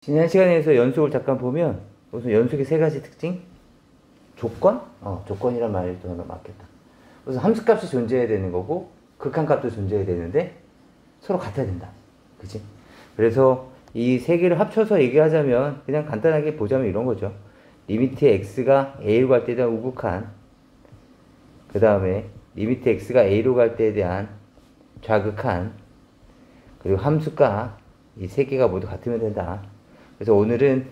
지난 시간에서 연속을 잠깐 보면 우선 연속의 세 가지 특징? 조건? 조건이란 말이 더 맞겠다. 우선 함수값이 존재해야 되는 거고 극한값도 존재해야 되는데 서로 같아야 된다. 그치? 그래서 이 세 개를 합쳐서 얘기하자면 그냥 간단하게 보자면 이런 거죠. 리미트 x가 a로 갈 때에 대한 우극한, 그 다음에 리미트 x가 a로 갈 때에 대한 좌극한, 그리고 함수값, 이 세 개가 모두 같으면 된다. 그래서 오늘은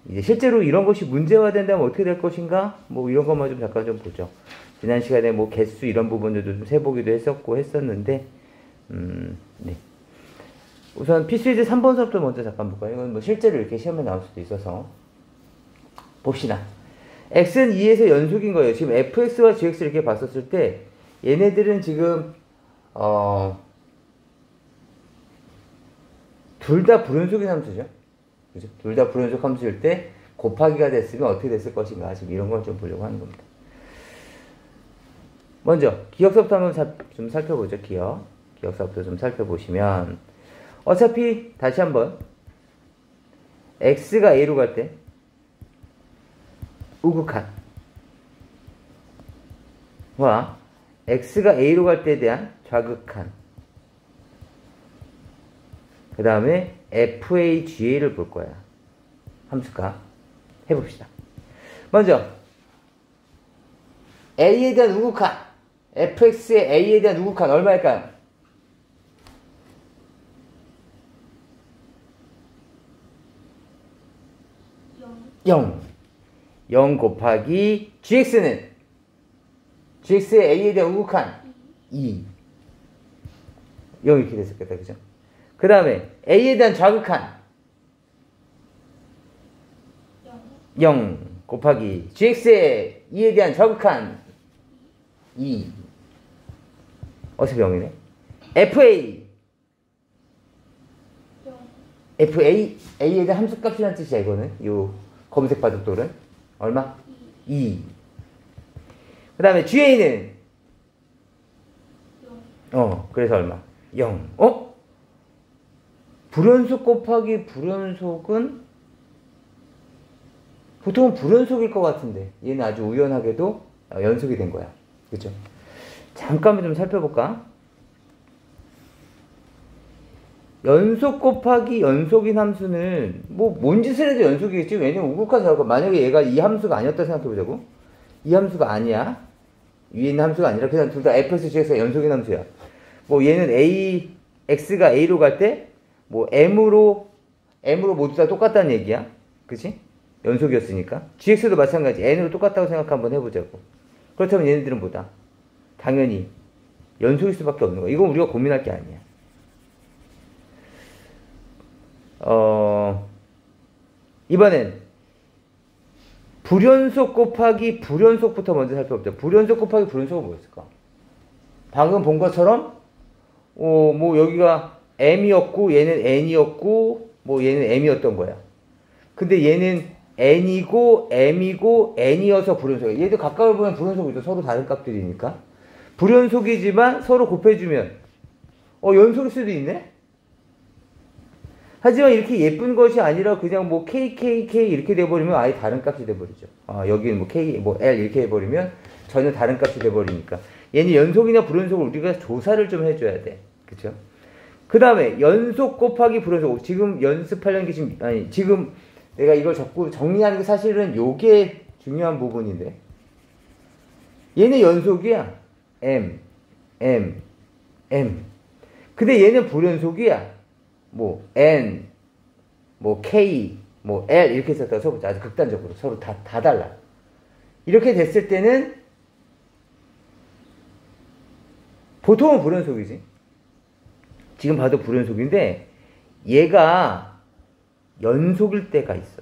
이제 실제로 이런 것이 문제화된다면 어떻게 될 것인가? 뭐 이런 것만 좀 잠깐 좀 보죠. 지난 시간에 뭐 개수 이런 부분들도 좀 세보기도 했었는데 네. 우선 필수이제 3번 수업도 먼저 잠깐 볼까요? 이건 뭐 실제로 이렇게 시험에 나올 수도 있어서 봅시다. x는 2에서 연속인 거예요. 지금 fx와 gx 이렇게 봤었을 때 얘네들은 지금 둘 다 불연속인 함수죠. 그죠? 둘 다 불연속 함수일 때 곱하기가 됐으면 어떻게 됐을 것인가. 지금 이런 걸 좀 보려고 하는 겁니다. 먼저 기억서부터 한번 좀 살펴보죠. 기억서부터 좀 살펴보시면 어차피 다시 한번 x가 a로 갈 때 우극한과 x가 a로 갈 때에 대한 좌극한, 그 다음에 FAGA를 볼 거야. 함수값. 해봅시다. 먼저, A에 대한 우극한. fx의 A에 대한 우극한 얼마일까요? 0. 0 곱하기 gx는 gx의 A에 대한 우극한 2. 0 이렇게 됐었겠다. 그죠? 그 다음에 a에 대한 좌극한 0 곱하기 gx의 2에 대한 좌극한 2. 어차피 0이네. A에 대한 함수값이라는 뜻이야. 이거는 요 검은색 바둑돌은 얼마? 2. 그 다음에 GA는 그래서 얼마? 0. 불연속 곱하기 불연속은 보통은 불연속일 것 같은데 얘는 아주 우연하게도 연속이 된 거야. 그쵸? 잠깐만 좀 살펴볼까? 연속 곱하기 연속인 함수는 뭐 뭔 짓을 해도 연속이겠지. 왜냐면 우극한 사고 만약에 얘가 이 함수가 아니었다 생각해보자고. 이 함수가 아니야. 위에 있는 함수가 아니라 그냥 둘 다 fx, gx가 연속인 함수야. 뭐 얘는 x가 a로 갈 때 뭐 m으로 모두 다 똑같다는 얘기야. 그치? 연속이었으니까. gx도 마찬가지. n으로 똑같다고 생각 한번 해보자고. 그렇다면 얘네들은 뭐다? 당연히 연속일 수밖에 없는 거야. 이건 우리가 고민할 게 아니야. 이번엔 불연속 곱하기 불연속부터 먼저 살펴보자. 불연속 곱하기 불연속은 뭐였을까? 방금 본 것처럼 뭐 여기가 m이었고 얘는 n이었고 뭐 얘는 m이었던 거야. 근데 얘는 n이고 m이고 n이어서 불연속이야. 얘도 가까이 보면 불연속이죠. 서로 다른 값들이니까. 불연속이지만 서로 곱해주면 연속일 수도 있네? 하지만 이렇게 예쁜 것이 아니라 그냥 뭐 KKK 이렇게 돼버리면 아예 다른 값이 돼버리죠. 여기는 뭐 K, 뭐 L 이렇게 해버리면 전혀 다른 값이 돼버리니까. 얘는 연속이나 불연속을 우리가 조사를 좀 해줘야 돼. 그쵸? 그 다음에 연속 곱하기 불연속. 지금 연습하려는 게 지금 내가 이걸 자꾸 정리하는 게 사실은 요게 중요한 부분인데. 얘는 연속이야. M. 근데 얘는 불연속이야. 뭐 N, 뭐 K, 뭐 L 이렇게 썼다고 써보자. 아주 극단적으로 서로 다 달라. 이렇게 됐을 때는 보통은 불연속이지. 지금 봐도 불연속인데 얘가 연속일 때가 있어.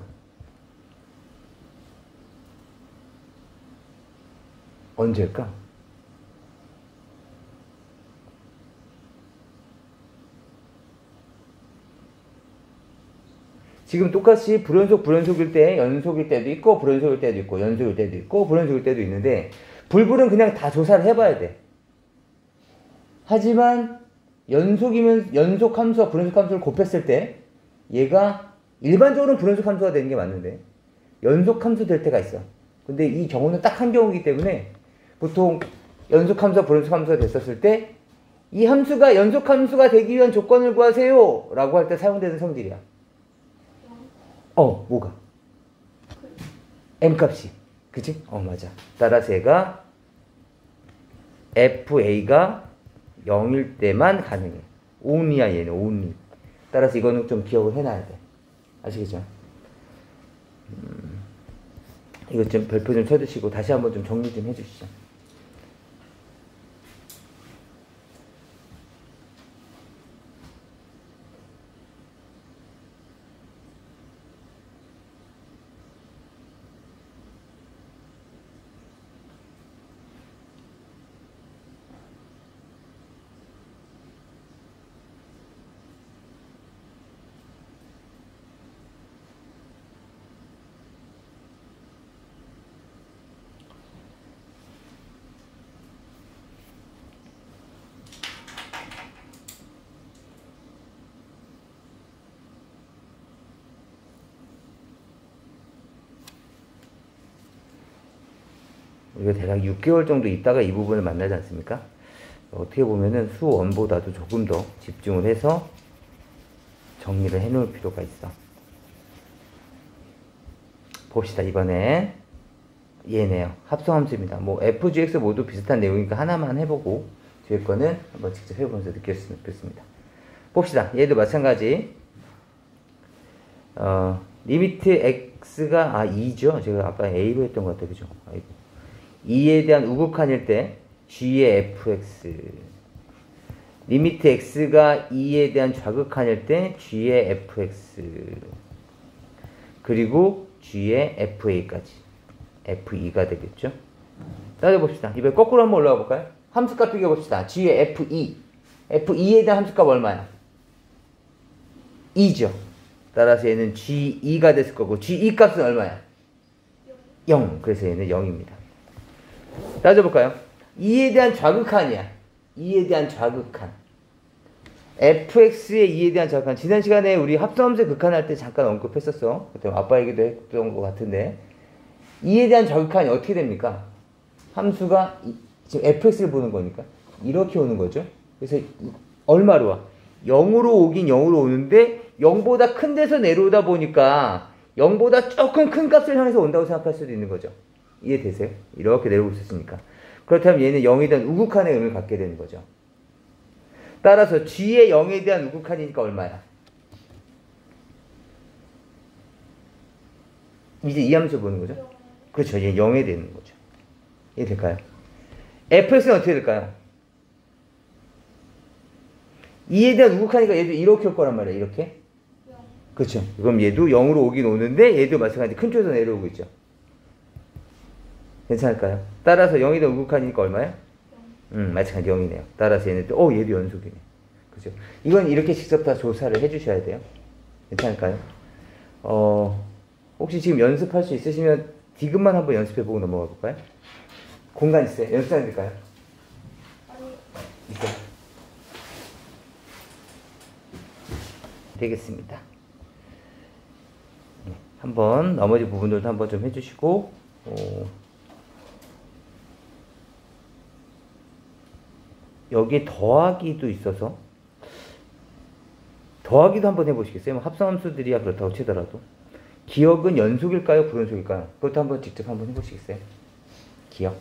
언제일까? 지금 똑같이 불연속일 때 연속일 때도 있고 불연속일 때도 있고 연속일 때도 있고 불연속일 때도 있는데 불불은 그냥 다 조사를 해봐야 돼. 하지만 연속이면 연속 함수와 불연속 함수를 곱했을 때 얘가 일반적으로는 불연속 함수가 되는 게 맞는데 연속 함수 될 때가 있어. 근데 이 경우는 딱 한 경우이기 때문에 보통 연속 함수와 불연속 함수가 됐었을 때 이 함수가 연속 함수가 되기 위한 조건을 구하세요 라고 할 때 사용되는 성질이야. 뭐가? m값이. 그치? 맞아. 따라서 얘가 fa가 0일 때만 가능해. only야 얘는 only. 따라서 이거는 좀 기억을 해놔야 돼. 아시겠죠? 이거 좀 별표 좀 쳐주시고 다시 한번 좀 정리 좀 해주시죠. 우리가 대략 6개월 정도 있다가 이 부분을 만나지 않습니까? 어떻게 보면은 수원보다도 조금 더 집중을 해서 정리를 해 놓을 필요가 있어. 봅시다. 이번엔 얘네요. 합성함수입니다. 뭐 FGX 모두 비슷한 내용이니까 하나만 해보고 뒤에 거는 한번 직접 해보면서 느꼈으면 좋겠습니다. 봅시다. 얘도 마찬가지. 리미트 x가 2죠. 제가 아까 a로 했던 것 같아요. 그죠? 2에 대한 우극한일 때 g의 fx, 리미트 x가 2에 대한 좌극한일 때 g의 fx, 그리고 g의 fa까지 fe2가 되겠죠. 따져봅시다. 이번에 거꾸로 한번 올라가 볼까요? 함수값 비교해봅시다. g의 fe2에 대한 함수값 얼마야? 2죠. 따라서 얘는 g2가 됐을 거고 g2 값은 얼마야? 0. 그래서 얘는 0입니다. 따져볼까요? 2에 대한 좌극한이야. 2에 대한 좌극한. fx의 2에 대한 좌극한. 지난 시간에 우리 합성함수의 극한할 때 잠깐 언급했었어. 그때 아빠 얘기도 했던 것 같은데 2에 대한 좌극한이 어떻게 됩니까? 함수가 지금 fx를 보는 거니까 이렇게 오는 거죠. 그래서 얼마로 와? 0으로 오긴 0으로 오는데 0보다 큰 데서 내려오다 보니까 0보다 조금 큰 값을 향해서 온다고 생각할 수도 있는 거죠. 이해되세요? 이렇게 내려오고 있었으니까. 그렇다면 얘는 0에 대한 우극한의 의미를 갖게 되는 거죠. 따라서 g의 0에 대한 우극한이니까 얼마야? 이제 이 함수 보는 거죠? 그렇죠. 얘 0에 되는 거죠. 이해될까요? fx는 어떻게 될까요? 2에 대한 우극하니까 얘도 이렇게 올 거란 말이야. 이렇게. 그렇죠. 그럼 얘도 0으로 오긴 오는데 얘도 마찬가지 큰 쪽에서 내려오고 있죠. 괜찮을까요? 따라서 0이 더 우극하니까 얼마야? 마찬가지 0이네요. 따라서 얘는 또, 얘도 연속이네. 그죠? 이건 이렇게 직접 다 조사를 해주셔야 돼요. 괜찮을까요? 혹시 지금 연습할 수 있으시면 디귿만 한번 연습해보고 넘어가 볼까요? 공간 있어요? 연습장 될까요? 있어요? 되겠습니다. 네, 한번 나머지 부분들도 한번 좀 해주시고 여기 더하기도 있어서 더하기도 한번 해보시겠어요? 합성함수들이야 그렇다고 치더라도 기억은 연속일까요? 불연속일까요? 그것도 한번 직접 한번 해보시겠어요? 기억.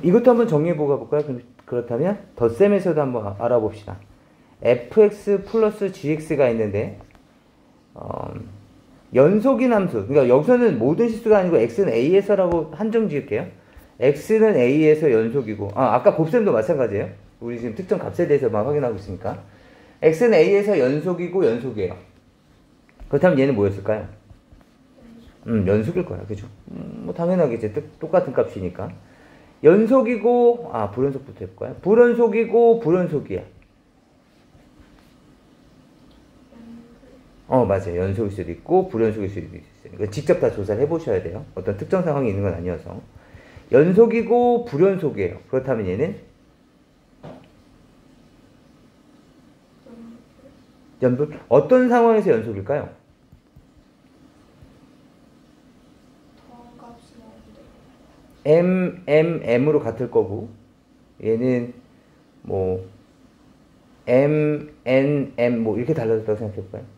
이것도 한번 정리해보고 가볼까요? 그렇다면 덧셈에서도 한번 알아봅시다. fx 플러스 gx가 있는데 연속인 함수, 그러니까 여기서는 모든 실수가 아니고 x는 a에서라고 한정 지을게요. x는 a에서 연속이고, 아까 곱셈도 마찬가지예요. 우리 지금 특정 값에 대해서만 확인하고 있으니까. x는 a에서 연속이고 연속이에요. 그렇다면 얘는 뭐였을까요? 연속일 거야, 그죠? 뭐 당연하게 이제 똑같은 값이니까. 연속이고, 불연속부터 해볼까요? 불연속이고 불연속이야. 맞아요. 연속일 수도 있고 불연속일 수도 있어요. 직접 다 조사를 해보셔야 돼요. 어떤 특정 상황이 있는 건 아니어서. 연속이고 불연속이에요. 그렇다면 얘는 연불? 어떤 상황에서 연속일까요? m으로 같을 거고, 얘는 뭐 m 뭐 이렇게 달라졌다고 생각해볼까요?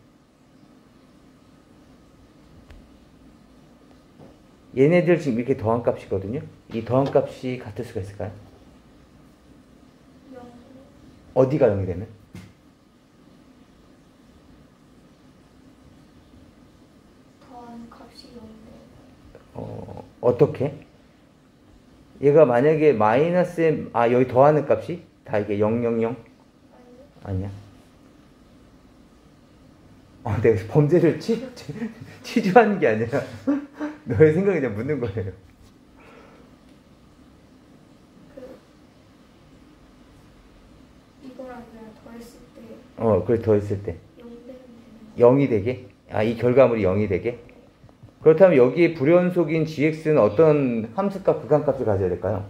얘네들 지금 이렇게 더한 값이거든요. 이 더한 값이 같을 수가 있을까요? 0. 어디가 0이 되면? 더한 값이 0이네요. 어떻게? 얘가 만약에 마이너스 여기 더하는 값이 다 이게 0, 0, 0? 아니야. 내가 범죄를 치주하는 게 아니라 너의 생각에 그냥 묻는 거예요. 이거랑 이거랑 더했을 때. 그래 더했을 때 0 되면 0이 되게? 이 결과물이 0이 되게? 그렇다면 여기에 불연속인 gx는 어떤 함수값, 극한값을 가져야 될까요?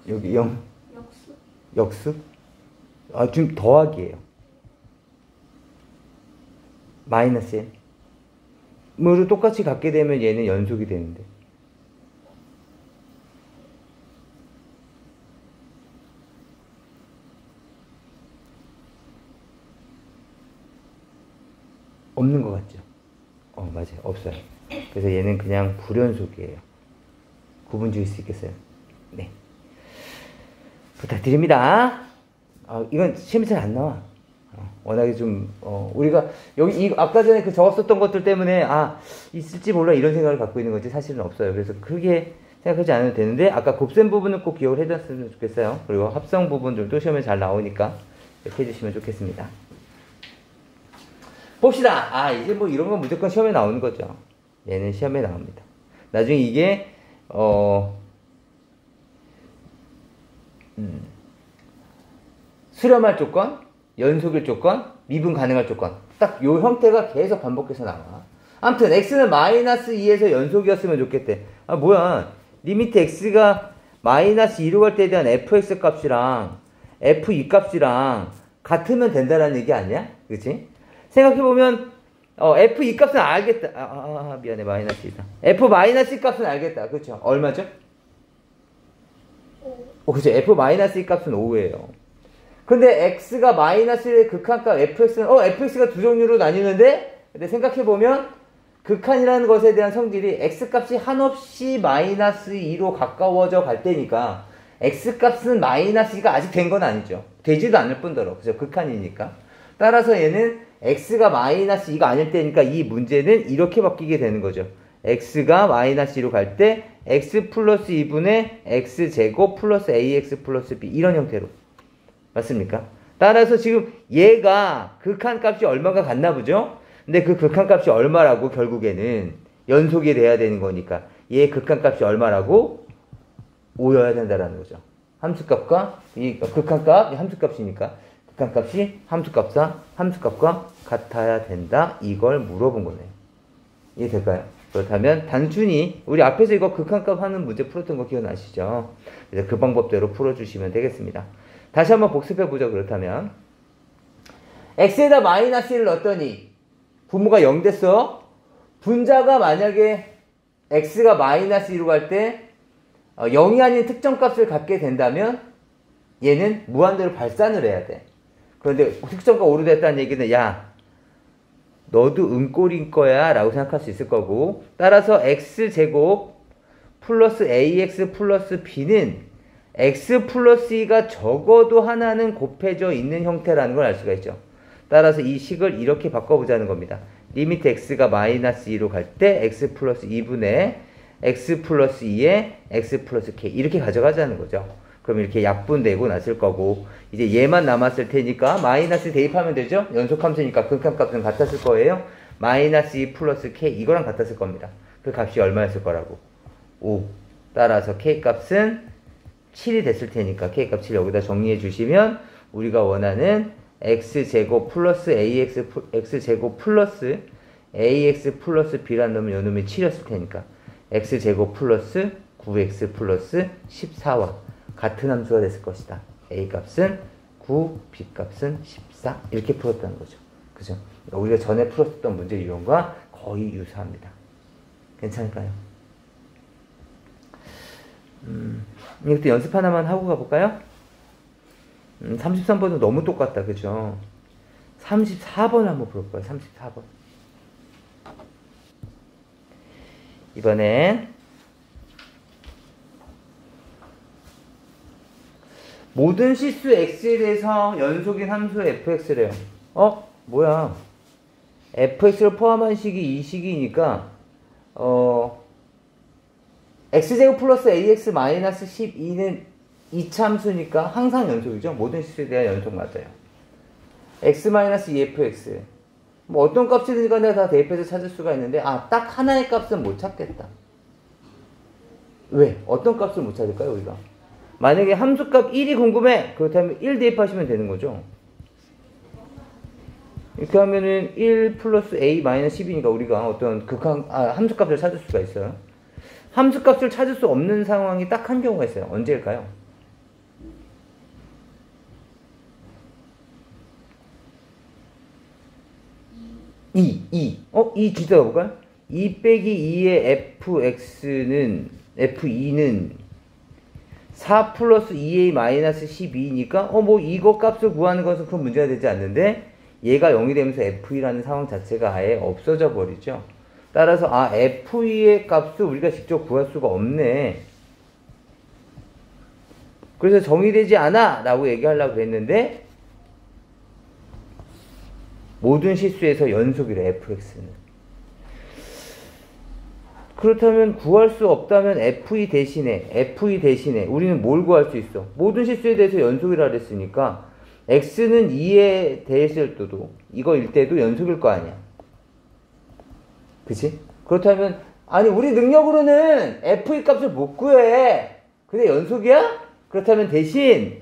여기 0? 역수? 역수? 지금 더하기예요. 마이너스 n. 뭐를 똑같이 갖게 되면 얘는 연속이 되는데. 없는 것 같죠? 맞아요. 없어요. 그래서 얘는 그냥 불연속이에요. 구분 지을 수 있겠어요? 네. 부탁드립니다. 이건 시험에 잘 안 나와. 워낙에 좀, 우리가, 여기, 아까 전에 그 적었었던 것들 때문에, 있을지 몰라 이런 생각을 갖고 있는 거지 사실은 없어요. 그래서 크게 생각하지 않아도 되는데, 아까 곱셈 부분은 꼭 기억을 해뒀으면 좋겠어요. 그리고 합성 부분들도 시험에 잘 나오니까 이렇게 해주시면 좋겠습니다. 봅시다. 이제 뭐 이런 건 무조건 시험에 나오는 거죠. 얘는 시험에 나옵니다. 나중에 이게, 수렴할 조건, 연속일 조건, 미분 가능할 조건. 딱 요 형태가 계속 반복해서 나와. 아무튼 x는 마이너스 2에서 연속이었으면 좋겠대. 뭐야. 리미트 x가 마이너스 2로 갈 때에 대한 fx 값이랑 f2 값이랑 같으면 된다는 얘기 아니야? 그치? 생각해보면 f2 값은 알겠다. 미안해. 마이너스 2다. f 마이너스 값은 알겠다. 그렇죠? 얼마죠? 5. 그죠? f 마이너스 2 값은 5예요. 근데 x가 마이너스의 극한값 fx는 fx가 두 종류로 나뉘는데, 근데 생각해보면 극한이라는 것에 대한 성질이 x값이 한없이 마이너스 2로 가까워져 갈 때니까 x값은 마이너스 2가 아직 된 건 아니죠. 되지도 않을 뿐더러. 그죠? 극한이니까. 따라서 얘는 x가 마이너스 2가 아닐 때니까 이 문제는 이렇게 바뀌게 되는 거죠. x가 마이너스 2로 갈 때 x 플러스 2분의 x제곱 플러스 ax 플러스 b 이런 형태로. 맞습니까? 따라서 지금 얘가 극한값이 얼마가 같나 보죠? 근데 그 극한값이 얼마라고 결국에는 연속이 돼야 되는 거니까 얘 극한값이 얼마라고? 5여야 된다라는 거죠. 함수값과 이 극한값, 함수값이니까 극한값이 함수값과 같아야 된다. 이걸 물어본 거네요. 이해될까요? 그렇다면 단순히 우리 앞에서 이거 극한값 하는 문제 풀었던 거 기억나시죠? 그래서 그 방법대로 풀어주시면 되겠습니다. 다시 한번 복습해보죠. 그렇다면 x에다 마이너스 1을 넣었더니 분모가 0 됐어. 분자가 만약에 x가 마이너스 2로 갈 때 0이 아닌 특정 값을 갖게 된다면 얘는 무한대로 발산을 해야 돼. 그런데 특정값 5로 됐다는 얘기는 너도 은꼴인 거야 라고 생각할 수 있을 거고, 따라서 x제곱 플러스 ax 플러스 b는 x 플러스 2가 적어도 하나는 곱해져 있는 형태라는 걸 알 수가 있죠. 따라서 이 식을 이렇게 바꿔보자는 겁니다. 리미트 x가 마이너스 2로 갈 때 x 플러스 2분의 x 플러스 2에 x 플러스 k 이렇게 가져가자는 거죠. 그럼 이렇게 약분되고 났을 거고, 이제 얘만 남았을 테니까 마이너스 대입하면 되죠. 연속함수니까 극한값은 같았을 거예요. 마이너스 2 플러스 k 이거랑 같았을 겁니다. 그 값이 얼마였을 거라고? 5. 따라서 k 값은 7이 됐을 테니까 k 값 7 여기다 정리해 주시면 우리가 원하는 x제곱 플러스 x제곱 플러스 ax 플러스 b란 놈은 요 놈이 7이었을 테니까 x제곱 플러스 9x 플러스 14와 같은 함수가 됐을 것이다. a 값은 9, b 값은 14 이렇게 풀었다는 거죠. 그죠? 우리가 전에 풀었던 문제 유형과 거의 유사합니다. 괜찮을까요? 이것도 연습 하나만 하고 가볼까요? 33번도 너무 똑같다. 그죠? 34번 한번 볼 거예요. 34번. 이번엔 모든 실수 x에 대해서 연속인 함수 fx래요. 뭐야? fx를 포함한 식이 이 식이니까 x제곱 플러스 ax 마이너스 12는 이차함수니까 항상 연속이죠. 모든 실수에 대한 연속 맞아요. x 마이너스 2fx 뭐 어떤 값이든 간에 다 대입해서 찾을 수가 있는데 딱 하나의 값은 못 찾겠다. 왜? 어떤 값을 못 찾을까요, 우리가? 만약에 함수값 1이 궁금해. 그렇다면 1 대입하시면 되는 거죠. 이렇게 하면은 1 플러스 a 마이너스 10이니까 우리가 어떤 함수값을 찾을 수가 있어요. 함수값을 찾을 수 없는 상황이 딱 한 경우가 있어요. 언제일까요? 2 뒤져볼까요? 2 빼기 2의 f2는 4 플러스 2a 마이너스 12니까 뭐 이거 값을 구하는 것은 큰 문제가 되지 않는데 얘가 0이 되면서 f2라는 상황 자체가 아예 없어져 버리죠. 따라서 f2의 값을 우리가 직접 구할 수가 없네. 그래서 정의되지 않아 라고 얘기하려고 했는데 모든 실수에서 연속이래 fx는. 그렇다면 구할 수 없다면 f2 대신에 우리는 뭘 구할 수 있어? 모든 실수에 대해서 연속이라 그랬으니까 x는 2에 대했을 때도 이거일 때도 연속일 거 아니야. 그치? 그렇다면 우리 능력으로는 f2 값을 못 구해. 근데 연속이야? 그렇다면 대신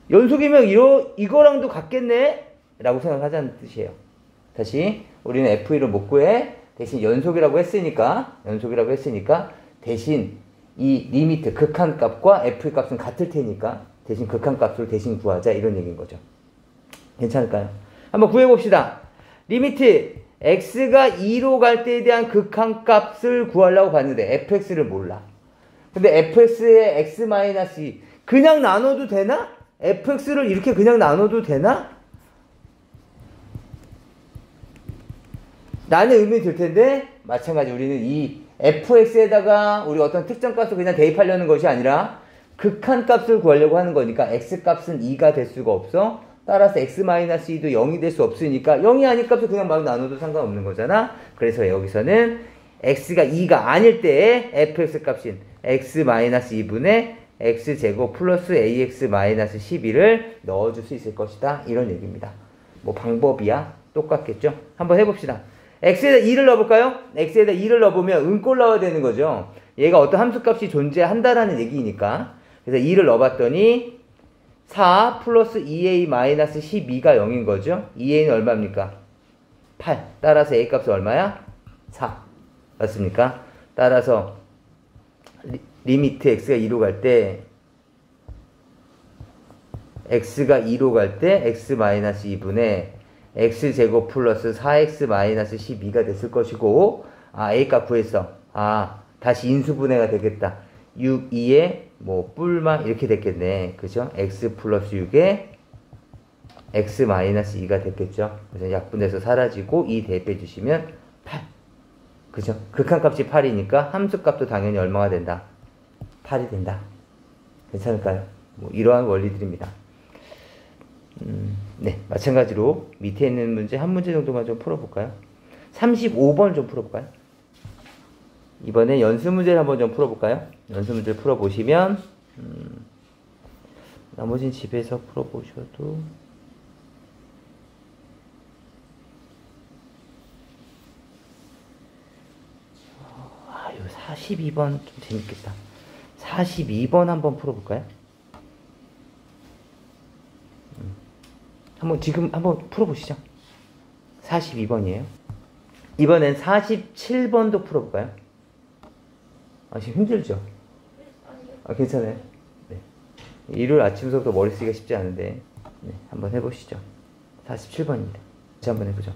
연속이면 이거랑도 같겠네? 라고 생각하자는 뜻이에요. 다시 우리는 f2를 못 구해. 대신 연속이라고 했으니까 대신 이 리미트 극한값과 f2 값은 같을 테니까 대신 극한값으로 대신 구하자 이런 얘기인 거죠. 괜찮을까요? 한번 구해봅시다. 리미트 x가 2로 갈 때에 대한 극한값을 구하려고 봤는데 fx를 몰라. 근데 fx의 x-2 그냥 나눠도 되나? fx를 이렇게 그냥 나눠도 되나? 라는 의문이 들 텐데 마찬가지 우리는 이 fx에다가 우리 어떤 특정 값을 그냥 대입하려는 것이 아니라 극한값을 구하려고 하는 거니까 x값은 2가 될 수가 없어. 따라서 x-2도 0이 될 수 없으니까 0이 아닌 값을 그냥 막 나눠도 상관없는 거잖아. 그래서 여기서는 x가 2가 아닐 때의 fx 값인 x-2분의 x제곱 플러스 ax-12를 넣어줄 수 있을 것이다. 이런 얘기입니다. 뭐 방법이야 똑같겠죠? 한번 해봅시다. x에다 2를 넣어볼까요? x에다 2를 넣어보면 은꼴 나와야 되는 거죠. 얘가 어떤 함수값이 존재한다라는 얘기니까. 그래서 2를 넣어봤더니 4 플러스 2a-12가 0인 거죠. 2a는 얼마입니까? 8. 따라서 a 값은 얼마야? 4. 맞습니까? 따라서 리미트 x가 2로 갈 때 x가 2로 갈 때 x-2분의 x제곱 플러스 4x-12가 됐을 것이고 a 값 구했어. 다시 인수분해가 되겠다. 6, 2에 뿔마 이렇게 됐겠네. 그죠? x 플러스 6에 x-2가 됐겠죠. 그래서 약분돼서 사라지고 2 대입해 주시면 8. 그죠? 극한값이 8이니까 함수값도 당연히 얼마가 된다? 8이 된다. 괜찮을까요? 뭐 이러한 원리들입니다. 네, 마찬가지로 밑에 있는 문제 한 문제 정도만 좀 풀어볼까요? 35번 좀 풀어볼까요? 이번에 연습 문제를 한번 좀 풀어볼까요? 연습 문제를 풀어보시면 나머지는 집에서 풀어보셔도 요 42번 좀 재밌겠다. 42번 한번 풀어볼까요? 지금 한번 풀어보시죠. 42번이에요. 이번엔 47번도 풀어볼까요? 지금 힘들죠? 괜찮아요? 네. 일요일 아침부터 머리 쓰기가 쉽지 않은데, 네, 한번 해보시죠. 47번입니다. 다시 한번 해보죠.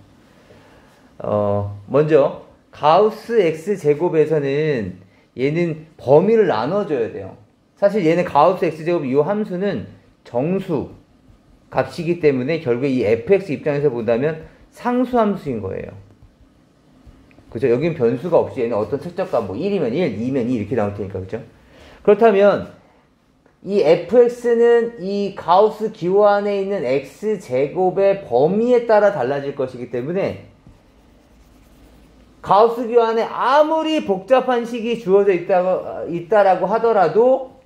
먼저, 가우스 x제곱에서는 얘는 범위를 나눠줘야 돼요. 사실 얘는 가우스 x제곱 이 함수는 정수 값이기 때문에 결국에 이 fx 입장에서 본다면 상수함수인 거예요. 그죠? 여긴 변수가 없이 얘는 어떤 특정값, 뭐 1이면 1, 2면 2 이렇게 나올 테니까, 그죠? 그렇다면 이 fx는 이 가우스 기호 안에 있는 x제곱의 범위에 따라 달라질 것이기 때문에 가우스 기호 안에 아무리 복잡한 식이 주어져 있다라고 하더라도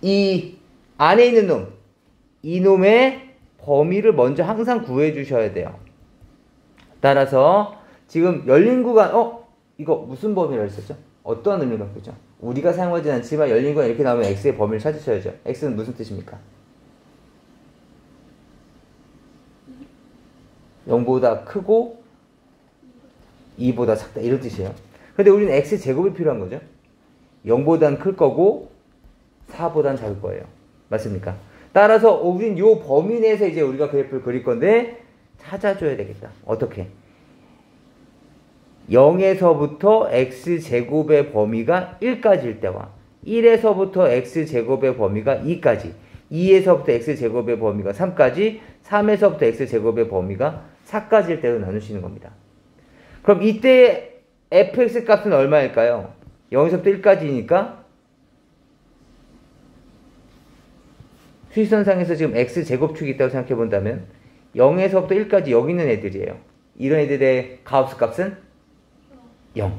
이 안에 있는 놈, 이놈의 범위를 먼저 항상 구해 주셔야 돼요. 따라서 지금 열린 구간, 이거 무슨 범위라고 했었죠? 어떠한 의미가 있죠? 우리가 사용하지 않지만 열린 구간 이렇게 나오면 x의 범위를 찾으셔야죠. x는 무슨 뜻입니까? 0보다 크고 2보다 작다 이런 뜻이에요. 근데 우리는 x제곱이 필요한 거죠. 0보단 클 거고 4보단 작을 거예요. 맞습니까? 따라서 우린 요 범위 내에서 이제 우리가 그래프를 그릴 건데 찾아줘야 되겠다. 어떻게? 0에서부터 x제곱의 범위가 1까지일 때와 1에서부터 x제곱의 범위가 2까지, 2에서부터 x제곱의 범위가 3까지, 3에서부터 x제곱의 범위가 4까지일 때로 나누시는 겁니다. 그럼 이때 fx 값은 얼마일까요? 0에서부터 1까지니까 수직선상에서 지금 x제곱축이 있다고 생각해 본다면 0에서부터 1까지 여기 있는 애들이에요. 이런 애들의 가우스 값은 0.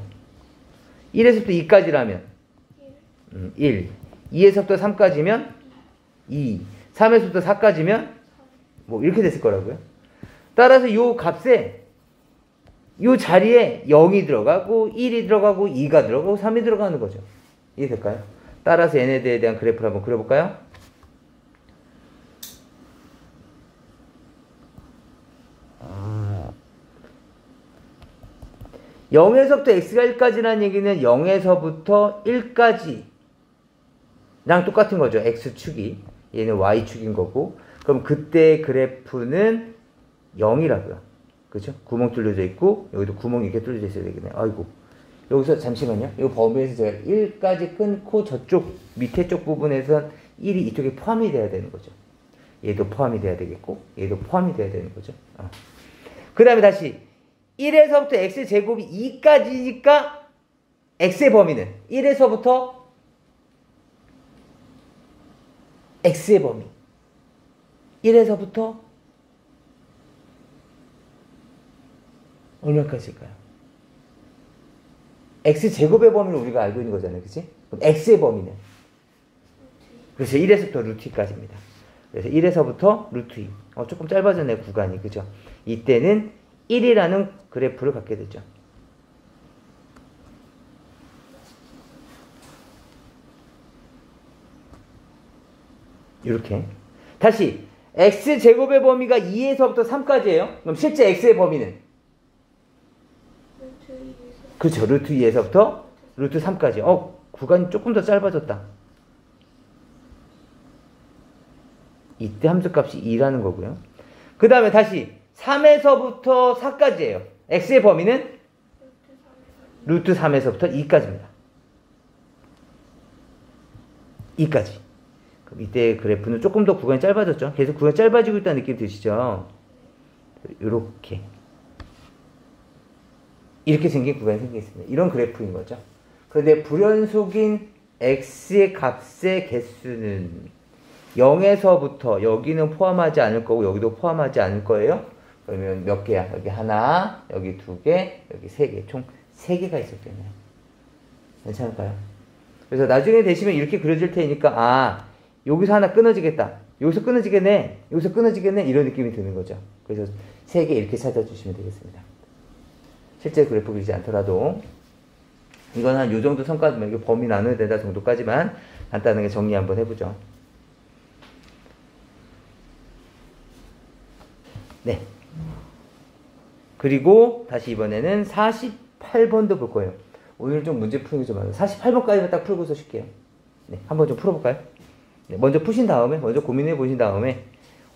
1에서부터 2까지라면 1. 2에서부터 3까지면 2. 3에서부터 4까지면 뭐 이렇게 됐을 거라고요. 따라서 요 값에 요 자리에 0이 들어가고 1이 들어가고 2가 들어가고 3이 들어가는 거죠. 이해될까요? 따라서 얘네들에 대한 그래프를 한번 그려볼까요? 아, 0에서부터 x가 1까지라는 얘기는 0에서부터 1까지랑 똑같은 거죠. x축이. 얘는 y축인 거고. 그럼 그때 그래프는 0이라고요. 그죠? 구멍 뚫려져 있고 여기도 구멍이 이렇게 뚫려져 있어야 되겠네요. 아이고. 여기서 잠시만요. 이 범위에서 제가 1까지 끊고 저쪽 밑에 쪽 부분에선 1이 이쪽에 포함이 돼야 되는 거죠. 얘도 포함이 돼야 되겠고 얘도 포함이 돼야 되는 거죠. 그 다음에 다시 1에서부터 x제곱이 2까지니까 x의 범위는 1에서부터 x의 범위 1에서부터 얼마까지일까요? x제곱의 범위를 우리가 알고 있는 거잖아요. 그치? 그럼 x의 범위는? 그래서 1에서부터 루트 2까지입니다. 그래서 1에서부터 루트 2. 조금 짧아졌네, 구간이. 그죠? 이때는 1이라는 그래프를 갖게 되죠. 이렇게. 다시, x제곱의 범위가 2에서부터 3까지예요. 그럼 실제 x의 범위는? 그렇죠. 루트 2에서부터 루트 3까지. 구간이 조금 더 짧아졌다. 이때 함수값이 2라는 거고요. 그 다음에 다시 3에서부터 4까지예요. x의 범위는 루트 3에서부터 2까지입니다. 2까지. 이때 그래프는 조금 더 구간이 짧아졌죠. 계속 구간이 짧아지고 있다는 느낌 드시죠? 요렇게. 이렇게 생긴 구간이 생기겠습니다. 이런 그래프인 거죠. 그런데 불연속인 x의 값의 개수는 0에서부터 여기는 포함하지 않을 거고 여기도 포함하지 않을 거예요. 그러면 몇 개야? 여기 하나, 여기 두 개, 여기 세 개. 총 세 개가 있었겠네요. 괜찮을까요? 그래서 나중에 되시면 이렇게 그려질 테니까 아, 여기서 하나 끊어지겠다. 여기서 끊어지겠네. 여기서 끊어지겠네. 이런 느낌이 드는 거죠. 그래서 세 개 이렇게 찾아주시면 되겠습니다. 실제 그래프 그리지 않더라도 이건 한 요 정도 성과면 이거 범위 나눠야 된다 정도까지만 간단하게 정리 한번 해보죠. 네. 그리고 다시 이번에는 48번도 볼 거예요. 오늘 좀 문제 푸는 게 좀 많아요. 48번까지만 딱 풀고서 쉴게요. 네, 한번 좀 풀어볼까요? 네, 먼저 푸신 다음에, 먼저 고민해 보신 다음에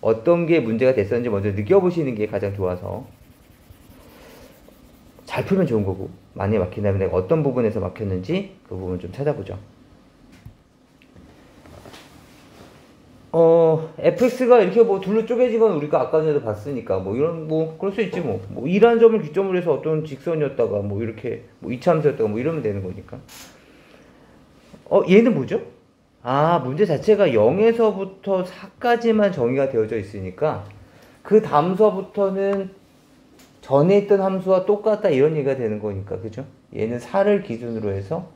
어떤 게 문제가 됐었는지 먼저 느껴보시는 게 가장 좋아서 잘 풀면 좋은 거고 많이 막힌다면 내가 어떤 부분에서 막혔는지 그 부분 좀 찾아보죠. fx가 이렇게 뭐 둘로 쪼개지건 우리가 아까 전에도 봤으니까 뭐 이런 뭐 그럴 수 있지 뭐 2라는 점을 기점으로 해서 어떤 직선이었다가 뭐 이렇게 뭐 이차함수였다가 뭐 이러면 되는 거니까. 얘는 뭐죠? 아, 문제 자체가 0에서부터 4까지만 정의가 되어져 있으니까 그 다음서부터는 전에 있던 함수와 똑같다 이런 얘기가 되는 거니까, 그죠? 얘는 4를 기준으로 해서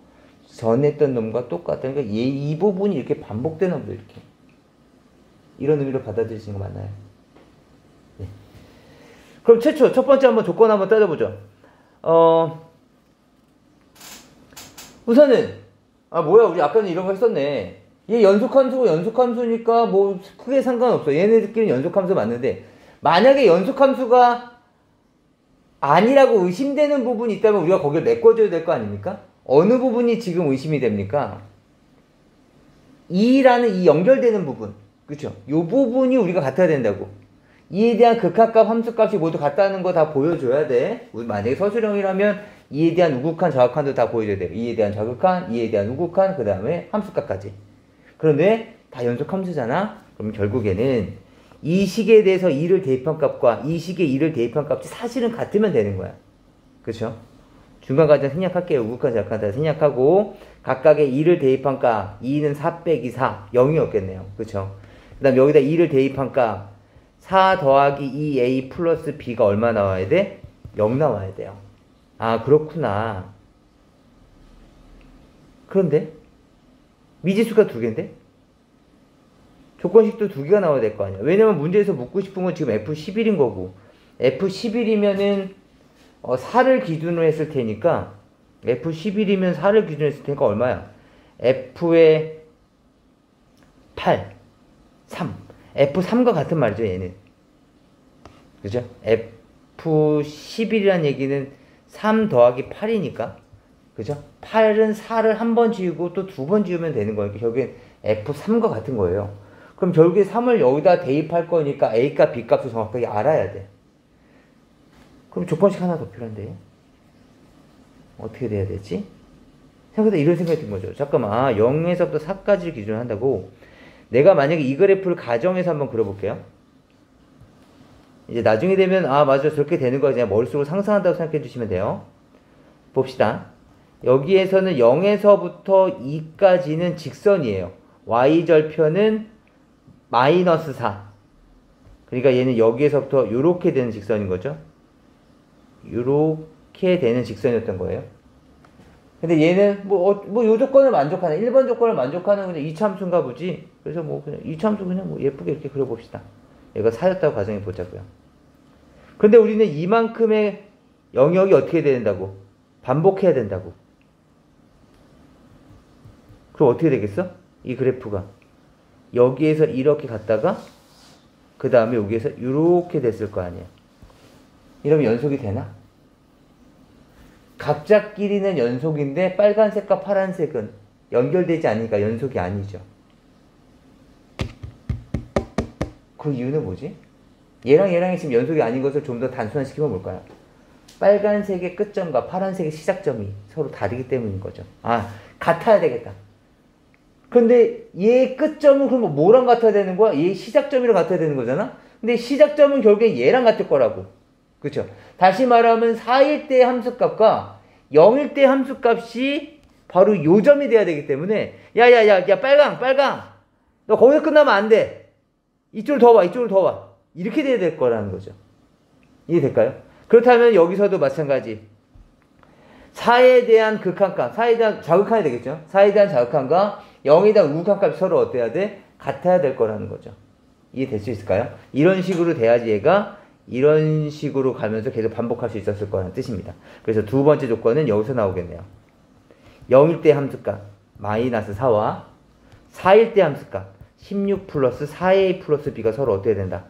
전에 있던 놈과 똑같다. 그러니까 이 부분이 이렇게 반복되는 겁니다, 이렇게. 이런 의미로 받아들이시는 거 맞나요? 네. 그럼 최초, 첫 번째 한번 조건 한번 따져보죠. 우선은, 뭐야, 우리 아까는 이런 거 했었네. 얘 연속함수고 연속함수니까 뭐 크게 상관없어. 얘네들끼리는 연속함수 맞는데, 만약에 연속함수가 아니라고 의심되는 부분이 있다면 우리가 거기를 메꿔줘야 될 거 아닙니까? 어느 부분이 지금 의심이 됩니까? 2라는 이 연결되는 부분. 그쵸? 요 부분이 우리가 같아야 된다고. 2에 대한 극한값, 함수값이 모두 같다는 거 다 보여줘야 돼. 만약에 서술형이라면 2에 대한 우극한, 저극한도 다 보여줘야 돼요. 2에 대한 저극한, 2에 대한 우극한, 그 다음에 함수값까지. 그런데 다 연속함수잖아? 그럼 결국에는 이 식에 대해서 2를 대입한 값과 이 식에 2를 대입한 값이 사실은 같으면 되는 거야. 그쵸? 중간까지 생략할게요. 우극한, 저극한 다 생략하고 각각의 2를 대입한 값, 2는 4 빼기 4, 0이 없겠네요. 그쵸? 그 다음 여기다 2를 대입한 값 4 더하기 2a 플러스 b가 얼마 나와야 돼? 0 나와야 돼요. 아, 그렇구나. 그런데 미지수가 두 개인데? 조건식도 두 개가 나와야 될 거 아니야. 왜냐면 문제에서 묻고 싶은 건 지금 F11인 거고 F11이면은 4를 기준으로 했을 테니까 F11이면 4를 기준으로 했을 테니까 얼마야? F의 8 3. F3과 같은 말이죠, 얘는. 그죠? F11이란 얘기는 3 더하기 8이니까. 그죠? 8은 4를 한 번 지우고 또 두 번 지우면 되는 거니까 결국엔 F3과 같은 거예요. 그럼 결국에 3을 여기다 대입할 거니까 A값, B값을 정확하게 알아야 돼. 그럼 조건식 하나 더 필요한데. 어떻게 돼야 되지? 생각보다 이런 생각이 든 거죠. 잠깐만, 0에서부터 4까지를 기준으로 한다고. 내가 만약에 이 그래프를 가정해서 한번 그려볼게요. 이제 나중에 되면 맞아 저렇게 되는 거야. 그냥 머릿속으로 상상한다고 생각해 주시면 돼요. 봅시다. 여기에서는 0에서부터 2까지는 직선이에요. y절편은 마이너스 4. 그러니까 얘는 여기에서부터 이렇게 되는 직선인 거죠. 이렇게 되는 직선이었던 거예요. 근데 얘는 요 조건을 만족하는 1번 조건을 만족하는 그냥 이차함수인가 보지. 그래서 그냥 이차함수 그냥 예쁘게 이렇게 그려봅시다. 얘가 4였다고 가정해 보자고요. 근데 우리는 이만큼의 영역이 어떻게 된다고? 반복해야 된다고. 그럼 어떻게 되겠어? 이 그래프가 여기에서 이렇게 갔다가 그 다음에 여기에서 이렇게 됐을 거 아니야. 이러면 연속이 되나? 각자끼리는 연속인데 빨간색과 파란색은 연결되지 않으니까 연속이 아니죠. 그 이유는 뭐지? 얘랑 얘랑이 지금 연속이 아닌 것을 좀 더 단순화시키면 뭘까요? 빨간색의 끝점과 파란색의 시작점이 서로 다르기 때문인 거죠. 같아야 되겠다. 근데 얘의 끝점은 그럼 뭐랑 같아야 되는 거야? 얘의 시작점이랑 같아야 되는 거잖아? 근데 시작점은 결국엔 얘랑 같을 거라고. 그쵸? 다시 말하면 4일 때 함수값과 0일 때 함수값이 바로 요점이 돼야 되기 때문에 야 빨강 너 거기서 끝나면 안 돼. 이쪽으로 더 와. 이렇게 돼야 될 거라는 거죠. 이해될까요? 그렇다면 여기서도 마찬가지. 4에 대한 극한값, 4에 대한 자극한이 되겠죠? 4에 대한 자극한과 0에 대한 우극한값이 서로 어때야 돼? 같아야 될 거라는 거죠. 이해될 수 있을까요? 이런 식으로 돼야지 얘가 이런 식으로 가면서 계속 반복할 수 있었을 거라는 뜻입니다. 그래서 두 번째 조건은 여기서 나오겠네요. 0일 때 함수값 마이너스 4와 4일 때 함수값 16 플러스 4a 플러스 b가 서로 어떻게 된다?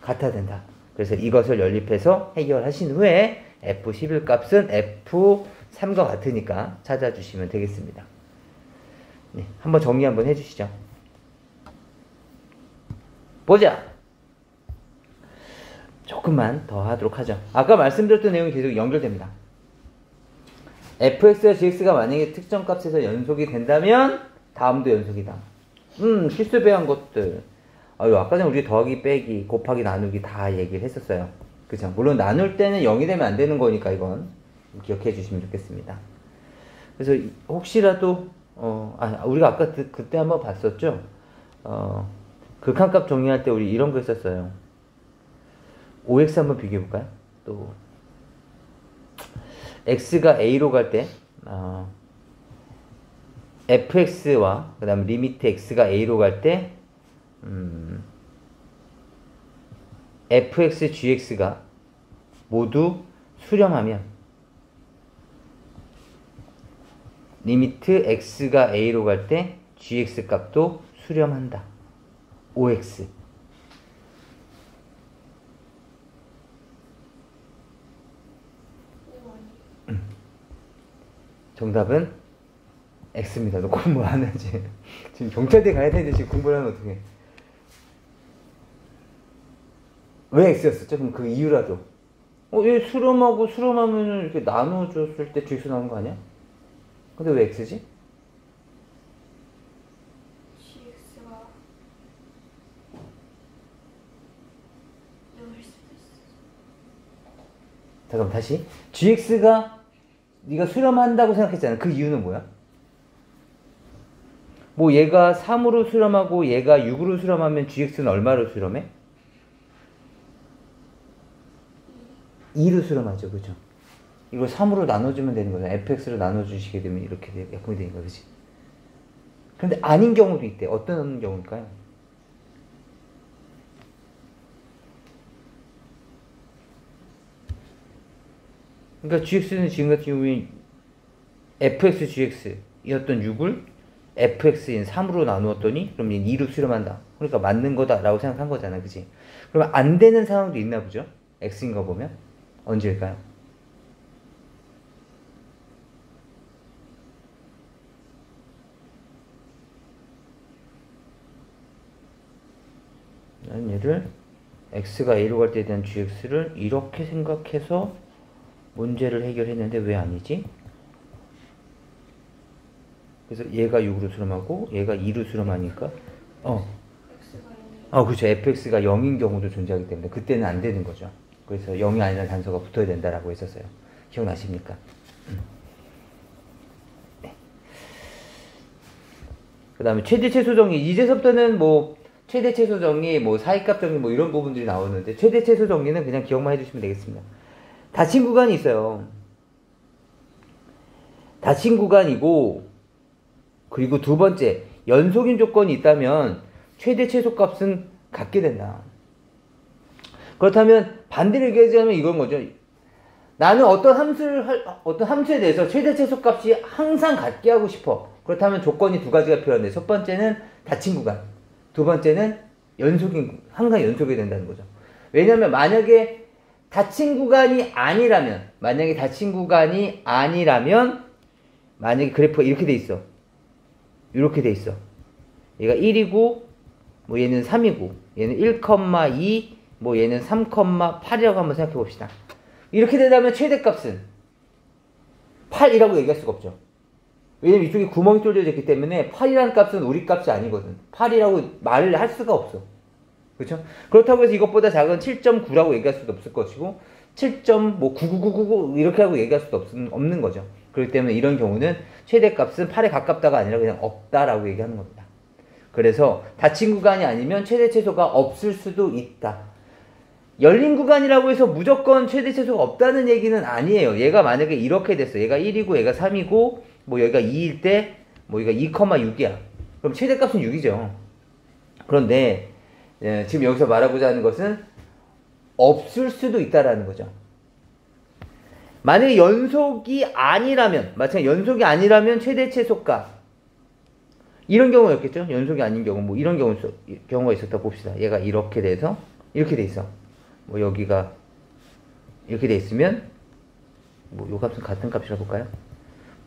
같아야 된다. 그래서 이것을 연립해서 해결하신 후에 F11 값은 F3과 같으니까 찾아주시면 되겠습니다. 네, 한번 정리 한번 해주시죠. 보자. 조금만 더 하도록 하죠. 아까 말씀드렸던 내용이 계속 연결됩니다. fx와 gx가 만약에 특정 값에서 연속이 된다면 다음도 연속이다. 실수 배운 것들. 아까 전에 우리 더하기, 빼기, 곱하기, 나누기 다 얘기를 했었어요. 그죠? 물론 나눌 때는 0이 되면 안 되는 거니까 이건 기억해 주시면 좋겠습니다. 그래서 혹시라도 우리가 아까 그때 한번 봤었죠? 극한값 정리할 때 우리 이런 거 했었어요. OX 한번 비교해 볼까요? 또 x가 a로 갈 때 fx와 그 다음 리미트 x가 a로 갈 때 fx, gx가 모두 수렴하면 리미트 x가 a로 갈 때 gx 값도 수렴한다. OX. 정답은 X입니다. 너 공부 안 하지? 지금 경찰대 가야 되는데 지금 공부를 하면 어떡해? 왜 X였었죠? 그럼 그 이유라도. 얘 수렴하고 수렴하면 이렇게 나눠줬을 때 GX 나오는 거 아니야? 근데 왜 X지? GX가 0일 수도 있어. 잠깐만 다시. GX가 네가 수렴한다고 생각했잖아. 그 이유는 뭐야? 뭐 얘가 3으로 수렴하고 얘가 6으로 수렴하면 GX는 얼마로 수렴해? 2로 수렴하죠. 그죠? 이걸 3으로 나눠주면 되는 거잖아. fx로 나눠주시게 되면 이렇게 약분이 되는 거야. 그치? 근데 아닌 경우도 있대. 어떤 경우일까요? 그러니까 GX는 지금 같은 경우에 fx, gx이었던 6을 fx인 3으로 나누었더니 그럼 2로 수렴한다. 그러니까 맞는 거다라고 생각한 거잖아. 그치? 그러면 안 되는 상황도 있나 보죠? x인 거 보면. 언제일까요? 나는 얘를 x가 a로 갈 때에 대한 gx를 이렇게 생각해서 문제를 해결했는데 왜 아니지? 그래서 얘가 6으로 수렴하고 얘가 2로 수렴하니까 그렇죠. fx가 0인 경우도 존재하기 때문에 그때는 안 되는 거죠. 그래서 0이 아니라 단서가 붙어야 된다라고 했었어요. 기억나십니까? 네. 그 다음에 최대 최소 정리. 이제서부터는 뭐 최대 최소 정리, 뭐 사이값 정리 뭐 이런 부분들이 나오는데 최대 최소 정리는 그냥 기억만 해주시면 되겠습니다. 닫힌 구간이 있어요. 닫힌 구간이고 그리고 두 번째 연속인 조건이 있다면 최대 최소 값은 같게 된다. 그렇다면 반대로 얘기하자면 이건 거죠. 나는 어떤 함수에 대해서 최대 최소 값이 항상 같게 하고 싶어. 그렇다면 조건이 두 가지가 필요한데 첫 번째는 닫힌 구간, 두 번째는 항상 연속이 된다는 거죠. 왜냐하면 만약에 닫힌 구간이 아니라면 만약에 그래프가 이렇게 돼 있어. 이렇게 돼 있어. 얘가 1이고 뭐 얘는 3이고 얘는 1,2 뭐 얘는 3,8이라고 한번 생각해 봅시다. 이렇게 된다면 최대값은 8이라고 얘기할 수가 없죠. 왜냐면 이쪽에 구멍이 뚫려져 있기 때문에 8이라는 값은 우리 값이 아니거든. 8이라고 말을 할 수가 없어. 그렇죠? 그렇다고 해서 이것보다 작은 7.9라고 얘기할 수도 없을 것이고 7.9999 이렇게 하고 얘기할 수도 없는 거죠. 그렇기 때문에 이런 경우는 최대값은 8에 가깝다가 아니라 그냥 없다라고 얘기하는 겁니다. 그래서 닫힌 구간이 아니면 최대 최소가 없을 수도 있다. 열린 구간이라고 해서 무조건 최대 최소가 없다는 얘기는 아니에요. 얘가 만약에 이렇게 됐어. 얘가 1이고 얘가 3이고 뭐 여기가 2일 때 뭐 여기가 2,6이야. 그럼 최대값은 6이죠. 그런데 지금 여기서 말하고자 하는 것은 없을 수도 있다라는 거죠. 만약에 연속이 아니라면, 마찬가지 연속이 아니라면 최대 최소값 이런 경우였겠죠. 연속이 아닌 경우 뭐 이런 경우가 있었다 봅시다. 얘가 이렇게 돼서 이렇게 돼 있어. 뭐 여기가 이렇게 돼 있으면 뭐 요 값은 같은 값이라 볼까요?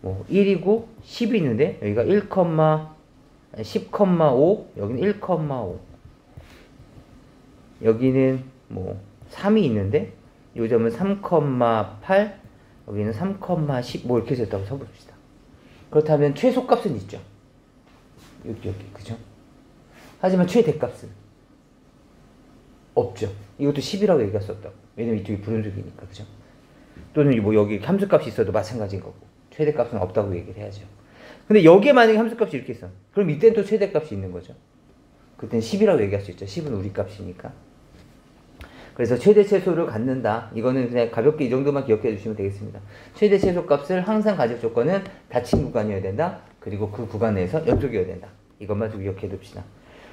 뭐 1이고 10이 있는데 여기가 10,5 여기는 1,5 여기는 뭐 3이 있는데 요 점은 3,8 여기는 3,10 뭐 이렇게 됐다고 써봅시다. 그렇다면 최소값은 있죠. 여기 그죠? 하지만 최대값은 없죠. 이것도 10이라고 얘기할 수 없다고. 왜냐면 이쪽이 불연속이니까 그죠? 또는 뭐 여기 함수값이 있어도 마찬가지인 거고 최대값은 없다고 얘기를 해야죠. 근데 여기에 만약에 함수값이 이렇게 있어. 그럼 이때는 또 최대값이 있는 거죠. 그때는 10이라고 얘기할 수 있죠. 10은 우리 값이니까. 그래서 최대 최소를 갖는다. 이거는 그냥 가볍게 이 정도만 기억해 주시면 되겠습니다. 최대 최소 값을 항상 가질 조건은 닫힌 구간이어야 된다. 그리고 그 구간 내에서 연속이어야 된다. 이것만 좀 기억해 둡시다.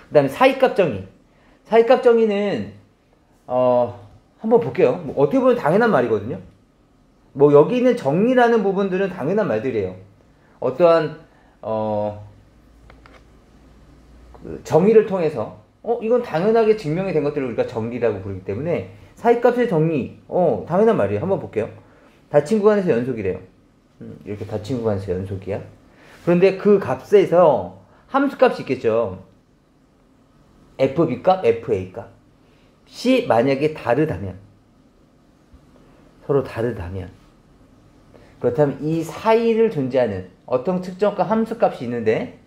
그 다음에 사이값 정의. 사이값 정의는 한번 볼게요. 뭐 어떻게 보면 당연한 말이거든요. 뭐 여기 있는 정리라는 부분들은 당연한 말들이에요. 어떠한 그 정의를 통해서 이건 당연하게 증명이 된 것들을 우리가 정리라고 부르기 때문에 사이값의 정리 당연한 말이에요. 한번 볼게요. 닫힌 구간에서 연속이래요. 이렇게 닫힌 구간에서 연속이야. 그런데 그 값에서 함수값이 있겠죠. fb값, fa값. 이 만약에 다르다면 서로 다르다면 그렇다면 이 사이를 존재하는 어떤 특정값 함수값이 있는데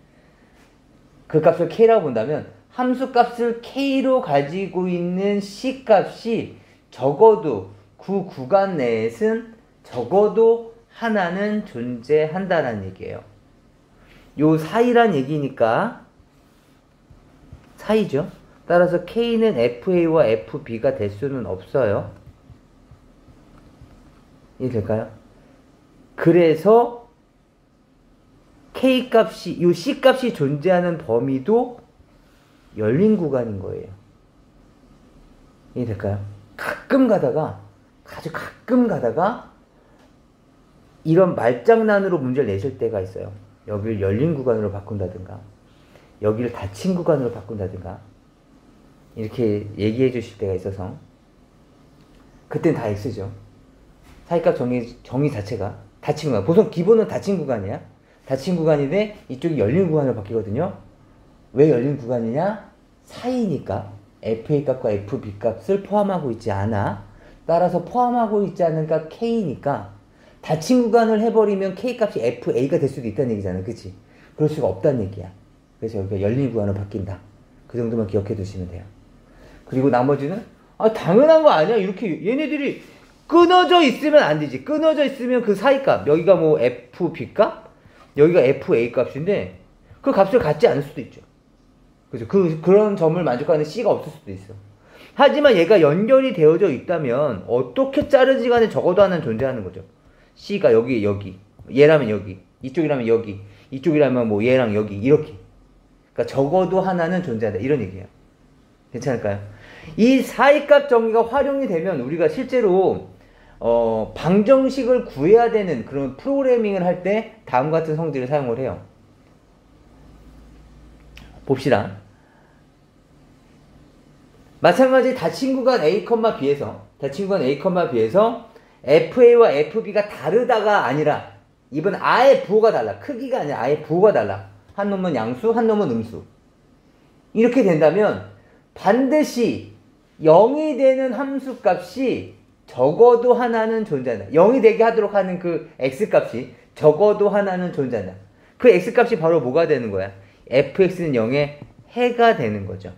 그 값을 k라고 본다면 함수값을 k로 가지고 있는 c값이 적어도 그 구간 내에는 적어도 하나는 존재한다는 얘기예요. 요 사이란 얘기니까 사이죠. 따라서 k는 fa와 fb가 될 수는 없어요. 이해될까요? 그래서 k값이 요 c값이 존재하는 범위도 열린 구간인 거예요. 이해될까요? 아주 가끔 가다가 이런 말장난으로 문제를 내실 때가 있어요. 여기를 열린 구간으로 바꾼다든가 여기를 닫힌 구간으로 바꾼다든가 이렇게 얘기해 주실 때가 있어서 그땐 다 X죠. 사이값 정의 자체가 닫힌 구간. 보통 기본은 닫힌 구간이야. 닫힌 구간인데 이쪽이 열린 구간으로 바뀌거든요. 왜 열린 구간이냐? 사이니까 FA값과 FB값을 포함하고 있지 않아. 따라서 포함하고 있지 않은 값 K니까 닫힌 구간을 해버리면 K값이 FA가 될 수도 있다는 얘기잖아. 그치? 그럴 수가 없다는 얘기야. 그래서 여기가 열린 구간으로 바뀐다. 그 정도만 기억해 두시면 돼요. 그리고 나머지는 당연한 거 아니야. 이렇게 얘네들이 끊어져 있으면 안 되지. 끊어져 있으면 그 사이값 여기가 뭐 FB값? 여기가 FA값인데 그 값을 갖지 않을 수도 있죠. 그죠? 그런 점을 만족하는 C가 없을 수도 있어. 하지만 얘가 연결이 되어져 있다면 어떻게 자르지 간에 적어도 하나는 존재하는 거죠. C가 여기 얘라면 여기 이쪽이라면 여기 이쪽이라면 뭐 얘랑 여기 이렇게 그러니까 적어도 하나는 존재한다 이런 얘기예요. 괜찮을까요? 이 사이값 정의가 활용이 되면 우리가 실제로 방정식을 구해야 되는 그런 프로그래밍을 할 때 다음 같은 성질을 사용을 해요. 봅시다. 마찬가지 닫힌 구간 A, B에서 FA와 FB가 다르다가 아니라 이번 아예 부호가 달라. 크기가 아니라 아예 부호가 달라. 한 놈은 양수, 한 놈은 음수. 이렇게 된다면 반드시 0이 되는 함수값이 적어도 하나는 존재한다. 0이 되게 하도록 하는 그 x값이 적어도 하나는 존재한다. 그 x값이 바로 뭐가 되는 거야? fx는 0의 해가 되는 거죠.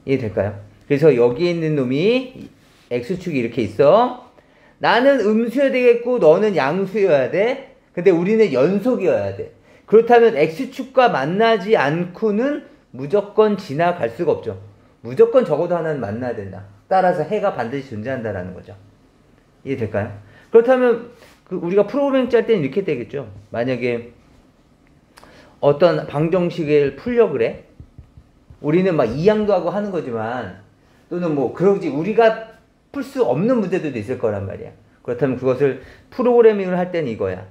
이해될까요? 그래서 여기 있는 놈이 x축이 이렇게 있어. 나는 음수여야 되겠고 너는 양수여야 돼. 근데 우리는 연속이어야 돼. 그렇다면 x축과 만나지 않고는 무조건 지나갈 수가 없죠. 무조건 적어도 하나는 만나야 된다. 따라서 해가 반드시 존재한다라는 거죠. 이해될까요? 그렇다면 우리가 프로그래밍 짤 때는 이렇게 되겠죠. 만약에 어떤 방정식을 풀려고 그래. 우리는 막 이항도 하고 하는 거지만 또는 뭐 그러지 우리가 풀 수 없는 문제들도 있을 거란 말이야. 그렇다면 그것을 프로그래밍을 할 때는 이거야.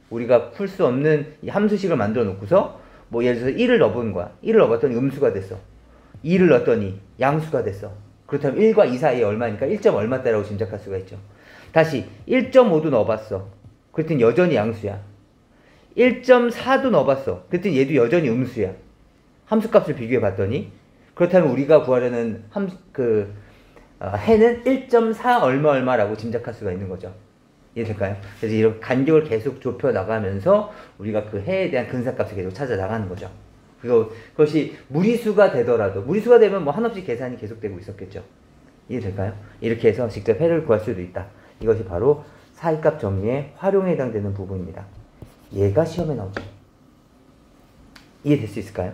우리가 풀 수 없는 이 함수식을 만들어 놓고서 뭐 예를 들어서 1을 넣어보는 거야. 1을 넣었더니 음수가 됐어. 2를 넣었더니 양수가 됐어. 그렇다면 1과 2 사이에 얼마니까 1점 얼마대라고 짐작할 수가 있죠. 다시 1.5도 넣어봤어. 그랬더니 여전히 양수야. 1.4도 넣어봤어. 그랬더니 얘도 여전히 음수야. 함수값을 비교해 봤더니 그렇다면 우리가 구하려는 해는 1.4 얼마라고 짐작할 수가 있는 거죠. 이해될까요? 그래서 이렇게 간격을 계속 좁혀 나가면서 우리가 그 해에 대한 근사값을 계속 찾아 나가는 거죠. 그것이 무리수가 되더라도 무리수가 되면 뭐 한없이 계산이 계속되고 있었겠죠. 이해될까요? 이렇게 해서 직접 해를 구할 수도 있다. 이것이 바로 사이값 정리의 활용에 해당되는 부분입니다. 얘가 시험에 나오죠. 이해될 수 있을까요?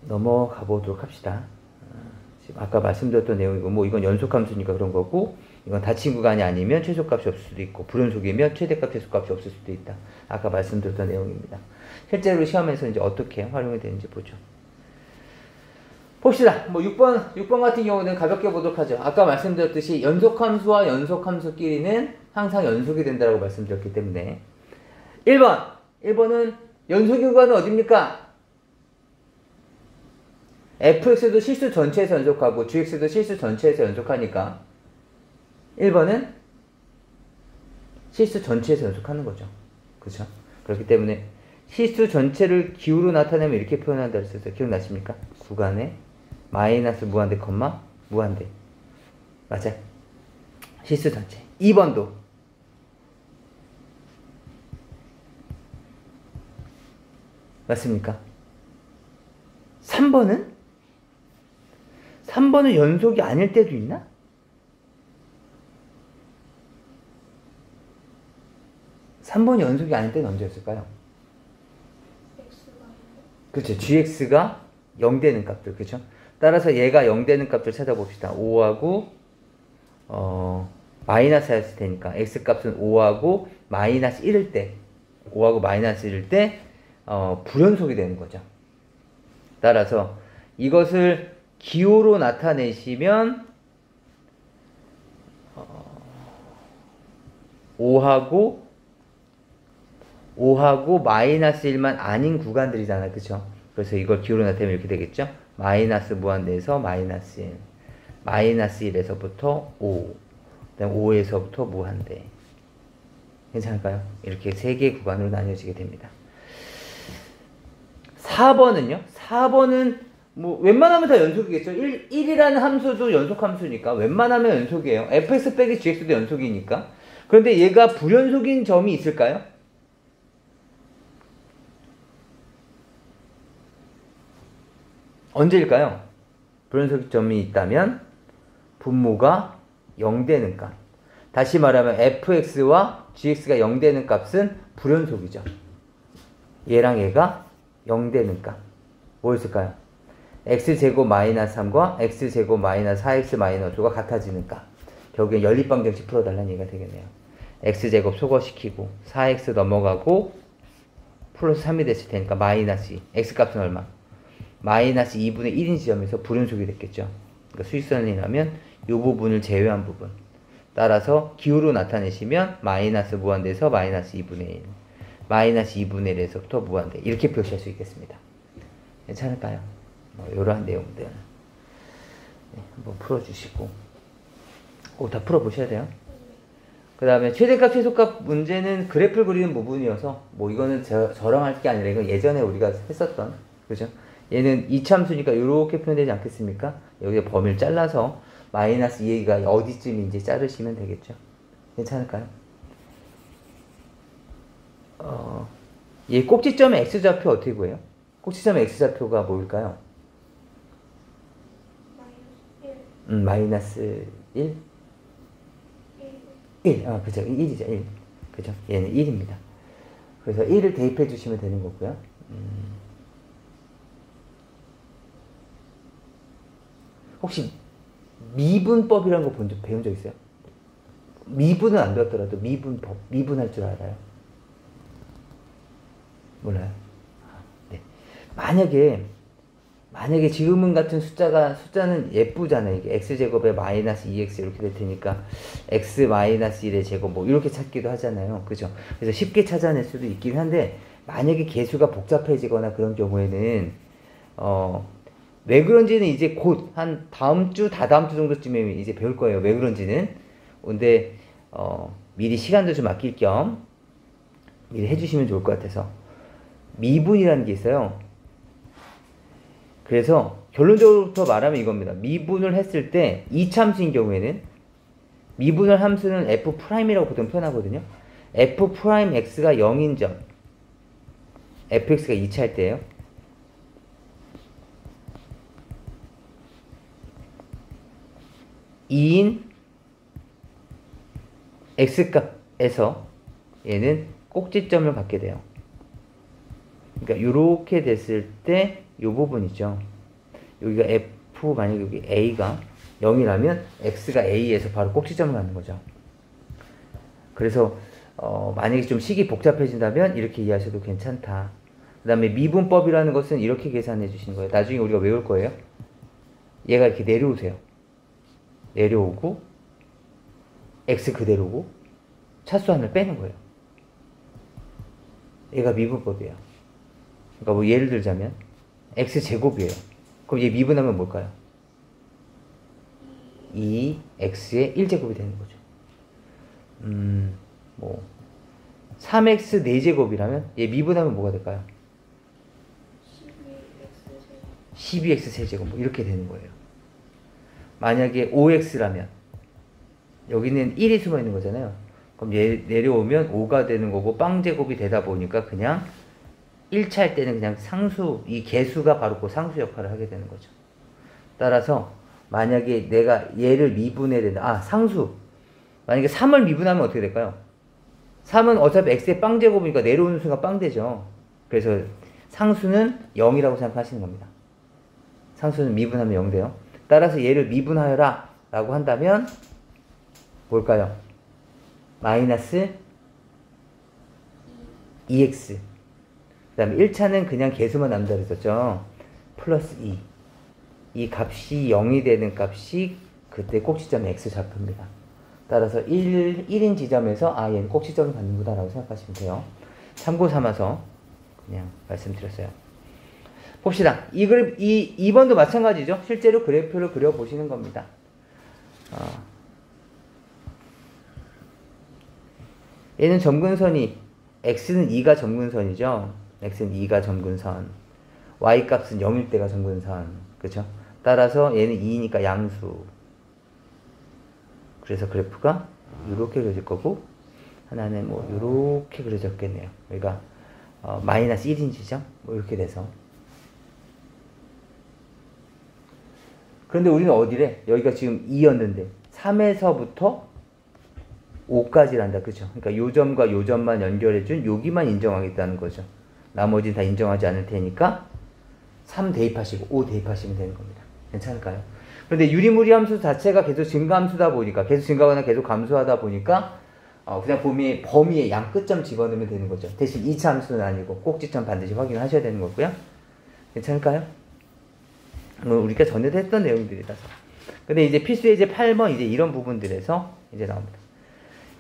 넘어가 보도록 합시다. 지금 아까 말씀드렸던 내용이고, 뭐 이건 연속함수니까 그런 거고, 이건 닫힌 구간이 아니면 최소값이 없을 수도 있고, 불연속이면 최대값, 최소값이 없을 수도 있다. 아까 말씀드렸던 내용입니다. 실제로 시험에서 이제 어떻게 활용이 되는지 보죠. 봅시다. 뭐 6번 같은 경우는 가볍게 보도록 하죠. 아까 말씀드렸듯이 연속함수와 연속함수끼리는 항상 연속이 된다고 말씀드렸기 때문에 1번은 연속의 구간은 어딥니까? fx도 실수 전체에서 연속하고 gx도 실수 전체에서 연속하니까 1번은 실수 전체에서 연속하는 거죠. 그렇죠? 그렇기 때문에 실수 전체를 기호로 나타내면 이렇게 표현한다 그랬었어요. 기억나십니까? 구간에 마이너스 무한대 콤마 무한대. 맞아요. 실수 전체. 2번도 맞습니까? 3번은 연속이 아닐 때도 있나? (3번이) 연속이 아닐 때는 언제였을까요? 그렇죠. gx가 0 되는 값들. 그렇죠? 따라서 얘가 0 되는 값들 찾아봅시다. 5하고 마이너스였을 테니까 x값은 5하고 마이너스 1일 때 5하고 마이너스 1일 때 불연속이 되는 거죠. 따라서 이것을 기호로 나타내시면 5하고 마이너스 1만 아닌 구간들이잖아요. 그쵸? 그래서 이걸 기호로 나타내면 이렇게 되겠죠? 마이너스 무한대에서 마이너스 1, 마이너스 1에서부터 5, 그 다음 5에서부터 무한대. 괜찮을까요? 이렇게 3개의 구간으로 나뉘어지게 됩니다. 4번은요? 4번은 뭐 웬만하면 다 연속이겠죠. 1이라는 함수도 연속함수니까 웬만하면 연속이에요. fx 빼기 gx도 연속이니까. 그런데 얘가 불연속인 점이 있을까요? 언제일까요? 불연속 점이 있다면 분모가 0 되는 값. 다시 말하면 fx와 gx가 0 되는 값은 불연속이죠. 얘랑 얘가 0 되는 값. 뭐였을까요? x제곱 마이너스 3과 x제곱 마이너스 4x 마이너스 5가 같아지는 값. 결국엔 연립방정식 풀어달라는 얘기가 되겠네요. x제곱 소거시키고 4x 넘어가고 플러스 3이 됐을 테니까 마이너스 2. x값은 얼마? 마이너스 2분의 1인 지점에서 불연속이 됐겠죠. 그러니까 수직선이라면 이 부분을 제외한 부분. 따라서 기호로 나타내시면 마이너스 무한대에서 마이너스 2분의 1. 마이너스 2분의 1에서부터 무한대. 이렇게 표시할 수 있겠습니다. 괜찮을까요? 이러한 내용들. 네, 한번 풀어주시고. 다 풀어보셔야 돼요. 그 다음에 최대값, 최소값 문제는 그래프를 그리는 부분이어서, 뭐 이거는 저랑 할 게 아니라 이건 예전에 우리가 했었던, 그죠? 얘는 이차함수니까 이렇게 표현되지 않겠습니까? 여기서 범위를 잘라서 마이너스 2가 어디쯤인지 자르시면 되겠죠. 괜찮을까요? 얘 꼭지점의 x좌표 어떻게 구해요? 꼭지점의 x좌표가 뭘까요? 마이너스 1? 1. 그죠. 1이죠. 1. 그죠. 얘는 1입니다. 그래서 1을 대입해 주시면 되는 거고요. 혹시 미분법이라는 거 배운 적 있어요? 미분은 안 배웠더라도 미분법, 미분할 줄 알아요? 몰라요? 네. 만약에 지금은 같은 숫자는 예쁘잖아요. 이게 x제곱에 마이너스 2x 이렇게 될 테니까 x 마이너스 1의 제곱 뭐 이렇게 찾기도 하잖아요. 그죠? 그래서 쉽게 찾아낼 수도 있긴 한데 만약에 계수가 복잡해지거나 그런 경우에는 왜 그런지는 이제 곧 한 다음 주, 다다음 주 정도쯤에 이제 배울 거예요. 왜 그런지는. 근데 미리 시간도 좀 아낄 겸 미리 해주시면 좋을 것 같아서 미분이라는 게 있어요. 그래서 결론적으로 말하면 이겁니다. 미분을 했을 때 이참수인 경우에는 미분을 함수는 f'이라고 보통 표현하거든요. f'x가 0인 점 fx가 2차일 때예요. 2인 x값에서 얘는 꼭지점을 갖게 돼요. 그러니까 이렇게 됐을 때 이 부분이죠. 여기가 f 만약에 여기 a가 0이라면 x가 a에서 바로 꼭지점을 갖는 거죠. 그래서 만약에 좀 식이 복잡해진다면 이렇게 이해하셔도 괜찮다. 그 다음에 미분법이라는 것은 이렇게 계산해 주시는 거예요. 나중에 우리가 외울 거예요. 얘가 이렇게 내려오세요. 내려오고 x 그대로고 차수한을 빼는 거예요. 얘가 미분법이에요. 그러니까 뭐 예를 들자면 x제곱이에요. 그럼 얘 미분하면 뭘까요? 2x의 1제곱이 되는 거죠. 뭐 3x 4제곱이라면 얘 미분하면 뭐가 될까요? 12x 세제곱 뭐 이렇게 되는 거예요. 만약에 5x라면 여기는 1이 숨어 있는 거잖아요. 그럼 얘 내려오면 5가 되는 거고 빵제곱이 되다 보니까 그냥 1차일 때는 그냥 상수, 이 개수가 바로 그 상수 역할을 하게 되는 거죠. 따라서 만약에 내가 얘를 미분해야 된다. 상수. 만약에 3을 미분하면 어떻게 될까요? 3은 어차피 x의 빵제곱이니까 내려오는 순간 빵 되죠. 그래서 상수는 0이라고 생각하시는 겁니다. 상수는 미분하면 0 돼요. 따라서 얘를 미분하여라 라고 한다면 뭘까요? 마이너스 2x. 그 다음에 1차는 그냥 개수만 남다 그랬었죠. 플러스 2. 이 값이 0이 되는 값이 그때 꼭지점 x 좌표입니다. 따라서 1인 지점에서 얘는 꼭지점을 갖는구나 라고 생각하시면 돼요. 참고 삼아서 그냥 말씀드렸어요. 봅시다. 이 2번도 마찬가지죠. 실제로 그래프를 그려보시는 겁니다. 얘는 점근선이 x는 2가 점근선이죠. x는 2가 점근선, y값은 0일 때가 점근선, 그죠? 따라서 얘는 2니까 양수. 그래서 그래프가 이렇게 그려질 거고 하나는 뭐 이렇게 그려졌겠네요. 여기가 마이너스 1인 지점 뭐 이렇게 돼서. 그런데 우리는 어디래? 여기가 지금 2였는데 3에서부터 5까지란다. 그죠? 그러니까 요 점과 요 점만 연결해준 여기만 인정하겠다는 거죠. 나머지는 다 인정하지 않을 테니까 3 대입하시고 5 대입하시면 되는 겁니다. 괜찮을까요? 그런데 유리무리 함수 자체가 계속 증가함수다 보니까 계속 증가하거나 계속 감소하다 보니까 그냥 범위에 양 끝점 집어넣으면 되는 거죠. 대신 2차 함수는 아니고 꼭지점 반드시 확인하셔야 되는 거고요. 괜찮을까요? 우리가 전에도 했던 내용들이라서. 근데 이제 필수 예제 8번 이제 이런 부분들에서 이제 나옵니다.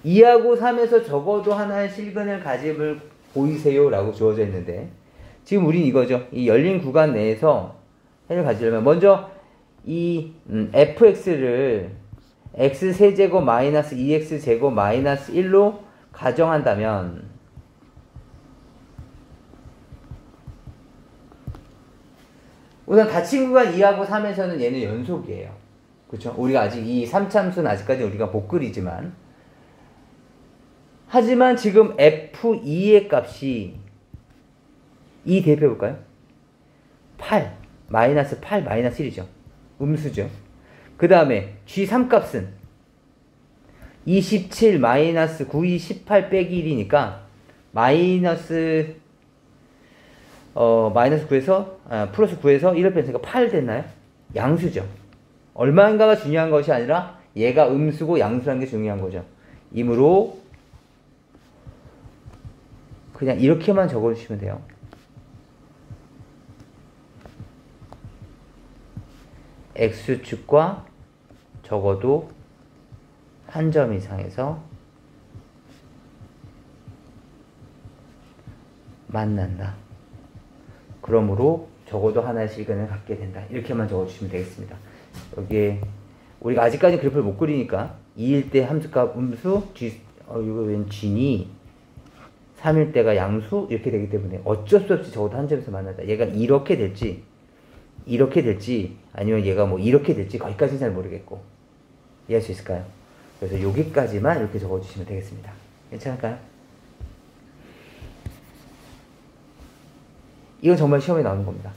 2하고 3에서 적어도 하나의 실근을 가짐을 보이세요 라고 주어져 있는데 지금 우린 이거죠. 이 열린 구간 내에서 해를 가지려면 먼저 이 fx를 x세제곱 마이너스 2x제곱 마이너스 1로 가정한다면 우선 닫힌 구간 2하고 3에서는 얘는 연속이에요. 그렇죠? 우리가 아직 이 3참수는 아직까지 우리가 못 그리지만 하지만 지금 F2의 값이 2 대입해 볼까요? 8, 마이너스 8, 마이너스 1이죠. 음수죠. 그 다음에 G3 값은 27 마이너스 9, 2, 18 빼기 1이니까 마이너스 9에서 플러스 9에서 1을 뺐으니까 8 됐나요? 양수죠. 얼마인가가 중요한 것이 아니라 얘가 음수고 양수라는 게 중요한 거죠. 이므로 그냥 이렇게만 적어주시면 돼요. X축과 적어도 한 점 이상에서 만난다. 그러므로 적어도 하나의 실근을 갖게 된다. 이렇게만 적어주시면 되겠습니다. 여기에 우리가 아직까지 그래프를 못 그리니까 2일 때 함수값 음수, 이거 웬 G니 3일 때가 양수 이렇게 되기 때문에 어쩔 수 없이 적어도 한 점에서 만난다. 얘가 이렇게 될지 아니면 얘가 뭐 이렇게 될지 거기까지는 잘 모르겠고 이해할 수 있을까요? 그래서 여기까지만 이렇게 적어주시면 되겠습니다. 괜찮을까요? 이건 정말 시험에 나오는 겁니다.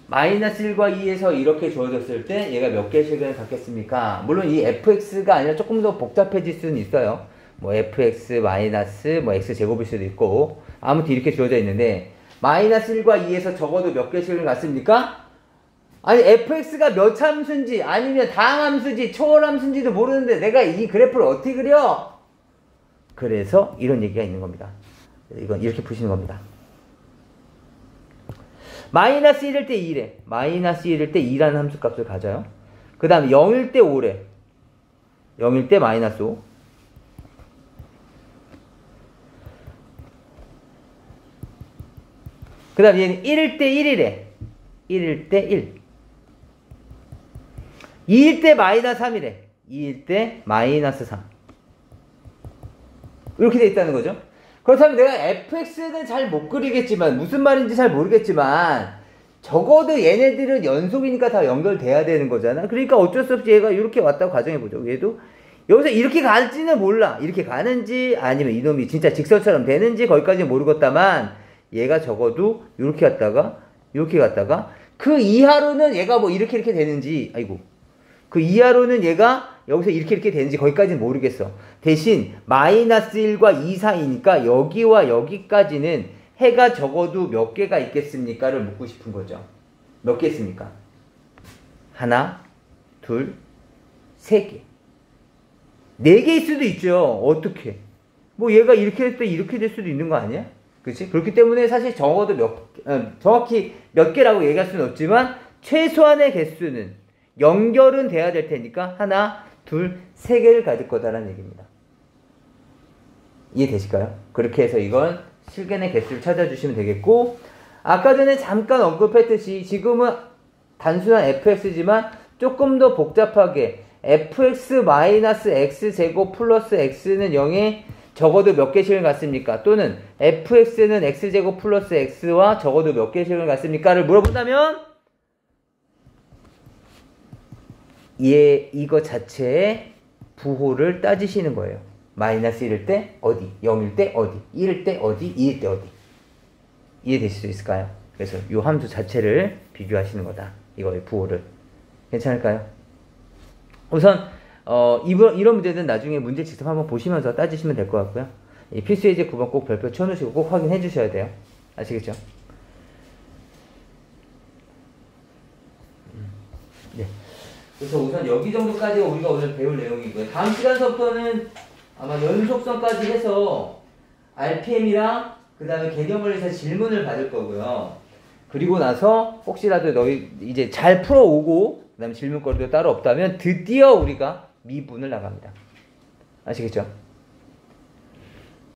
마이너스 1과 2에서 이렇게 주어졌을 때 얘가 몇 개의 실근을 갖겠습니까? 물론 이 fx가 아니라 조금 더 복잡해질 수는 있어요. 뭐 fx 마이너스 뭐 x제곱일 수도 있고 아무튼 이렇게 주어져 있는데 마이너스 1과 2에서 적어도 몇 개의 실근을 갖습니까? 아니 fx가 몇 함수인지 아니면 다항함수인지 초월함수인지도 모르는데 내가 이 그래프를 어떻게 그려? 그래서 이런 얘기가 있는 겁니다. 이건 이렇게 푸시는 겁니다. 마이너스 1일 때 2래. 마이너스 1일 때 2라는 함수값을 가져요. 그 다음에 0일 때 5래. 0일 때 마이너스 5. 그 다음에 얘는 1일 때 1이래. 1일 때 1. 2일 때 마이너스 3이래. 2일 때 마이너스 3. 이렇게 돼 있다는 거죠. 그렇다면 내가 fx는 잘 못 그리겠지만 무슨 말인지 잘 모르겠지만 적어도 얘네들은 연속이니까 다 연결돼야 되는 거잖아. 그러니까 어쩔 수 없이 얘가 이렇게 왔다고 가정해보죠. 얘도 여기서 이렇게 갈지는 몰라. 이렇게 가는지 아니면 이놈이 진짜 직선처럼 되는지 거기까지는 모르겠다만 얘가 적어도 이렇게 갔다가 이렇게 갔다가 그 이하로는 얘가 뭐 이렇게 되는지 그 이하로는 얘가 여기서 이렇게 되는지 거기까지는 모르겠어. 대신 마이너스 1과 2 사이니까 여기와 여기까지는 해가 적어도 몇 개가 있겠습니까?를 묻고 싶은 거죠. 몇 개 있습니까? 하나, 둘, 세 개. 4개일 수도 있죠. 어떻게? 뭐 얘가 이렇게 될 때 이렇게 될 수도 있는 거 아니야? 그렇지? 그렇기 때문에 사실 적어도 정확히 몇 개라고 얘기할 수는 없지만 최소한의 개수는 연결은 돼야 될 테니까 하나, 둘, 세 개를 가질 거다라는 얘기입니다. 이해되실까요? 그렇게 해서 이건 실근의 개수를 찾아주시면 되겠고 아까 전에 잠깐 언급했듯이 지금은 단순한 fx지만 조금 더 복잡하게 fx-x제곱 플러스 x는 0에 적어도 몇 개 실근 갖습니까? 또는 fx는 x제곱 플러스 x와 적어도 몇 개 실근 갖습니까? 를 물어본다면 이거 자체의 부호를 따지시는 거예요. 마이너스 1일 때 어디, 0일 때 어디, 1일 때 어디, 2일 때 어디. 이해되실 수 있을까요? 그래서 이 함수 자체를 비교하시는 거다. 이거의 부호를. 괜찮을까요? 우선 이런 문제는 나중에 문제 직접 한번 보시면서 따지시면 될 것 같고요. 이 필수 예제 9번 꼭 별표 쳐놓으시고 꼭 확인해 주셔야 돼요. 아시겠죠? 네. 그래서 우선 여기 정도까지가 우리가 오늘 배울 내용이고요. 다음 시간서부터는 아마 연속성까지 해서 RPM이랑 그 다음에 개념을 해서 질문을 받을 거고요. 그리고 나서 혹시라도 너희 이제 잘 풀어오고 그 다음에 질문거리도 따로 없다면 드디어 우리가 미분을 나갑니다. 아시겠죠?